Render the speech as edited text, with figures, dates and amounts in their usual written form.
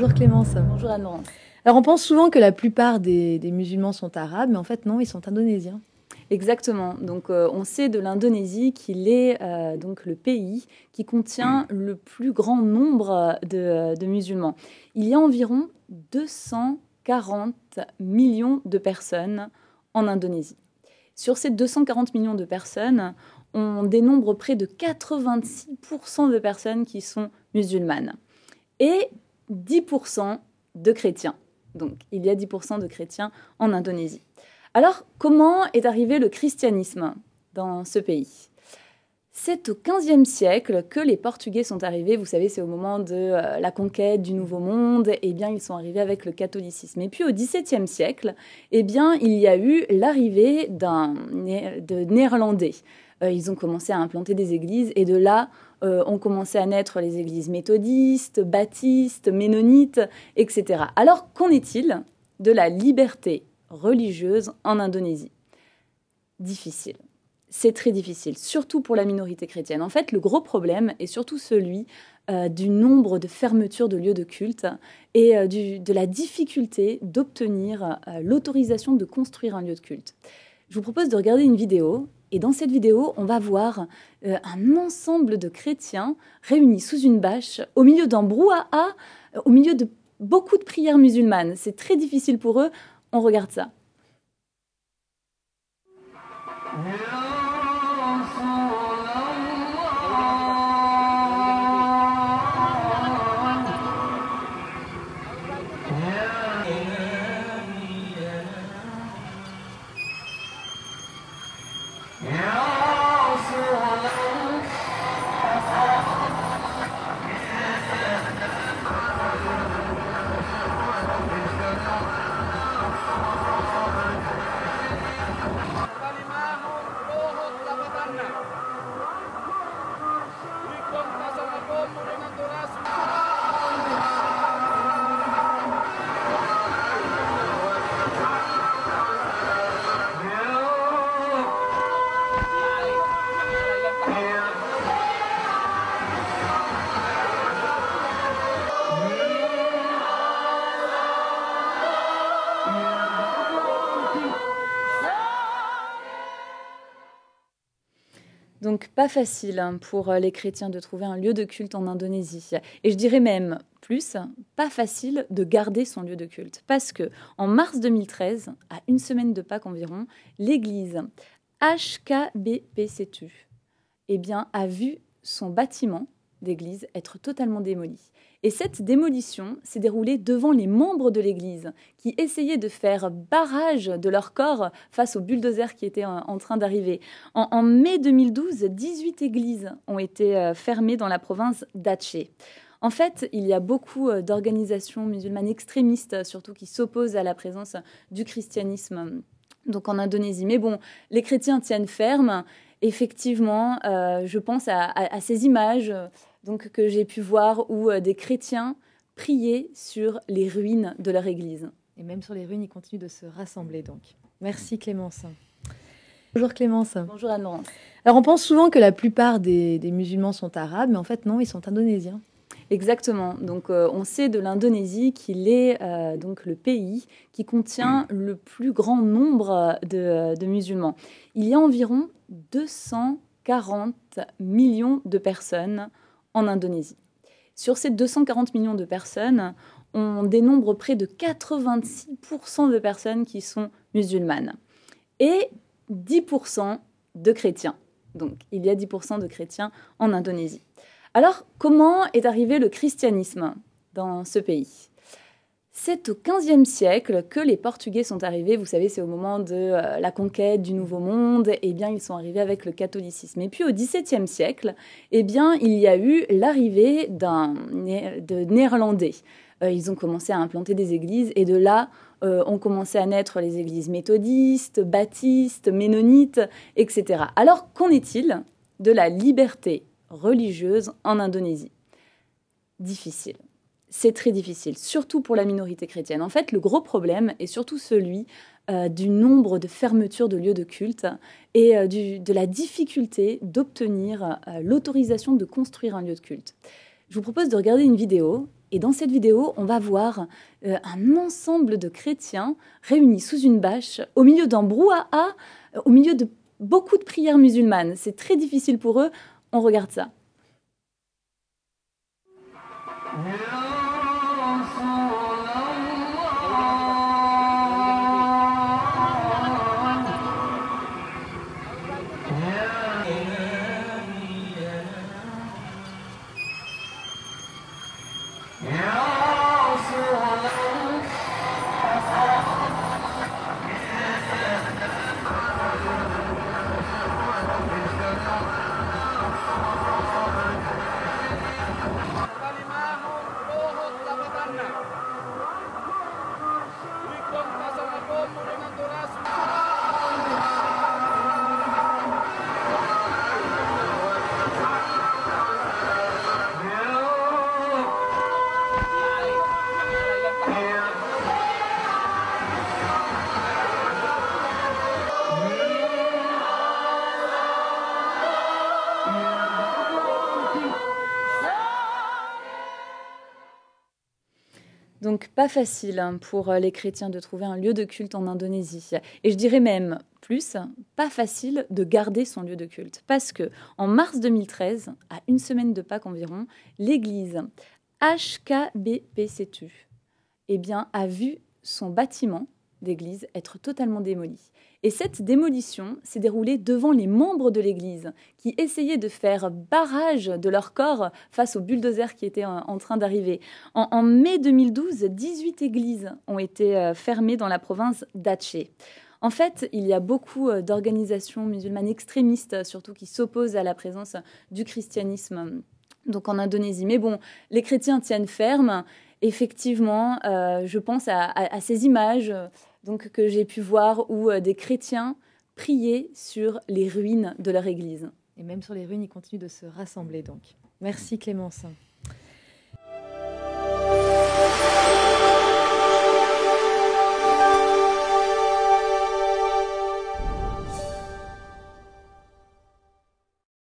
Bonjour Clémence. Bonjour Anne-Laurence. Alors on pense souvent que la plupart des musulmans sont arabes, mais en fait non, ils sont indonésiens. Exactement. Donc, on sait de l'Indonésie qu'il est donc le pays qui contient le plus grand nombre de musulmans. Il y a environ 240 millions de personnes en Indonésie. Sur ces 240 millions de personnes, on dénombre près de 86% de personnes qui sont musulmanes et 10% de chrétiens. Donc, il y a 10% de chrétiens en Indonésie. Alors, comment est arrivé le christianisme dans ce pays? C'est au XVe siècle que les Portugais sont arrivés. Vous savez, c'est au moment de la conquête du Nouveau Monde. Eh bien, ils sont arrivés avec le catholicisme. Et puis, au XVIIe siècle, eh bien, il y a eu l'arrivée de Néerlandais. Ils ont commencé à implanter des églises. Et de là, ont commencé à naître les églises méthodistes, baptistes, ménonites, etc. Alors, qu'en est-il de la liberté religieuse en Indonésie? Difficile. C'est très difficile, surtout pour la minorité chrétienne. En fait, le gros problème est surtout celui du nombre de fermetures de lieux de culte et de la difficulté d'obtenir l'autorisation de construire un lieu de culte. Je vous propose de regarder une vidéo, et dans cette vidéo, on va voir un ensemble de chrétiens réunis sous une bâche, au milieu d'un brouhaha, au milieu de beaucoup de prières musulmanes. C'est très difficile pour eux. On regarde ça. Donc pas facile pour les chrétiens de trouver un lieu de culte en Indonésie. Et je dirais même plus, pas facile de garder son lieu de culte. Parce que en mars 2013, à une semaine de Pâques environ, l'église HKBP eh bien, a vu son bâtiment d'église être totalement démoli. Et cette démolition s'est déroulée devant les membres de l'église qui essayaient de faire barrage de leur corps face au bulldozer qui était en train d'arriver. En mai 2012, 18 églises ont été fermées dans la province d'Aceh. En fait, il y a beaucoup d'organisations musulmanes extrémistes, surtout qui s'opposent à la présence du christianisme donc en Indonésie. Mais bon, les chrétiens tiennent ferme. Effectivement, je pense à ces images donc, que j'ai pu voir où des chrétiens priaient sur les ruines de leur église. Et même sur les ruines, ils continuent de se rassembler donc. Merci Clémence. Bonjour Clémence. Bonjour Anne-Laurence. Alors on pense souvent que la plupart des musulmans sont arabes, mais en fait non, ils sont indonésiens. Exactement. Donc, on sait de l'Indonésie qu'il est donc le pays qui contient le plus grand nombre de musulmans. Il y a environ 240 millions de personnes en Indonésie. Sur ces 240 millions de personnes, on dénombre près de 86% de personnes qui sont musulmanes et 10% de chrétiens. Donc, il y a 10% de chrétiens en Indonésie. Alors, comment est arrivé le christianisme dans ce pays? C'est au XVe siècle que les Portugais sont arrivés. Vous savez, c'est au moment de la conquête du Nouveau Monde. Eh bien, ils sont arrivés avec le catholicisme. Et puis, au XVIIe siècle, eh bien, il y a eu l'arrivée de Néerlandais. Ils ont commencé à implanter des églises. Et de là, ont commencé à naître les églises méthodistes, baptistes, ménonites, etc. Alors, qu'en est-il de la liberté religieuse en Indonésie? Difficile. C'est très difficile, surtout pour la minorité chrétienne. En fait, le gros problème est surtout celui du nombre de fermetures de lieux de culte et de la difficulté d'obtenir l'autorisation de construire un lieu de culte. Je vous propose de regarder une vidéo, Et dans cette vidéo, on va voir un ensemble de chrétiens réunis sous une bâche, au milieu d'un brouhaha, au milieu de beaucoup de prières musulmanes. C'est très difficile pour eux. On regarde ça. Donc pas facile pour les chrétiens de trouver un lieu de culte en Indonésie. Et je dirais même plus, pas facile de garder son lieu de culte. Parce que en mars 2013, à une semaine de Pâques environ, l'église HKBP Setu a vu son bâtiment d'église être totalement démoli. Et cette démolition s'est déroulée devant les membres de l'église qui essayaient de faire barrage de leur corps face au bulldozer qui était en train d'arriver. En mai 2012, 18 églises ont été fermées dans la province d'Aceh. En fait, il y a beaucoup d'organisations musulmanes extrémistes, surtout qui s'opposent à la présence du christianisme donc en Indonésie. Mais bon, les chrétiens tiennent ferme. Effectivement, je pense à ces images donc, que j'ai pu voir où des chrétiens priaient sur les ruines de leur église. Et même sur les ruines, ils continuent de se rassembler donc. Merci Clémence.